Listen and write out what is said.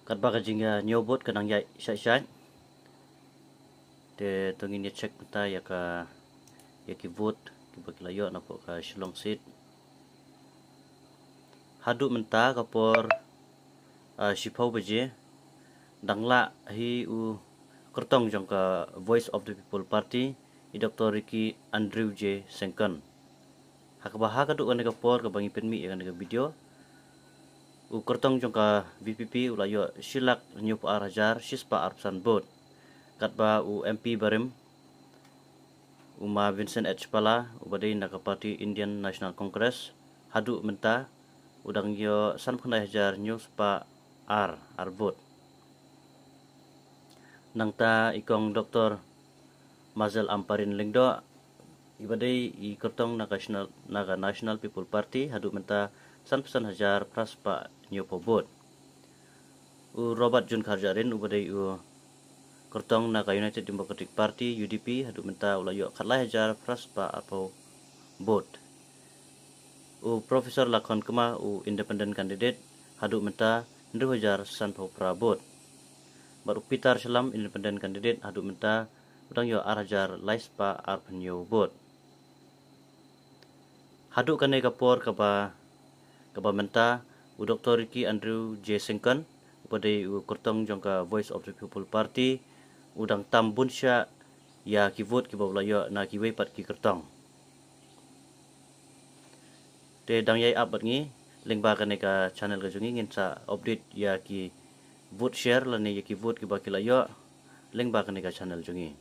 kat ba kajinga nyobot kanang ya syai te tongin ya check mata ya ka ya ki vote ki bakilayo na po ka Shillong seat hadu menta kapor sipau beje dangla hi u kertong jong ka Voice of the People Party i Dr. Ricky Andrew J. Sengkan hakbaha kadu kan kapor ka bangi penmi ya kan video u kertong jong ka VPP ulayo silak nyup arajar sispa arpsan bot katba u MP Barim Uma Vincent H. Pala ubadai naka parti Indian National Congress hadu menta udang yo san pernah hajar news pa arbot nangta ikong Dr. Mazel Amparin Lingdo ibadai i kertong naga National People Party hadu menta san pesan hajar praspa new pobot u Robert Jun Karjarin ubadai u kertong naga United Democratic Party UDP hadu menta ulayo khatlai hajar praspa atau bot u Profesor Lakon Kema u independent candidate hadu menta ndu hajar san pau prabot baru Peter Salam independent candidate hadu menta udang yo arajar laispa arpenyo bot hadu kanai kapor kaba menta u Dr. Ricky Andrew J. Sengkan upadai u kertong jongka Voice of the People Party udang tambun sya ya ki vote ki bawlayo na ki wei pat ki kertong te dang yai up ngi link ba kanai ka channel ka jungi ngin sa update ya ki vote share lani ya ki vote ki bakilayo link ba kanai ka channel jungi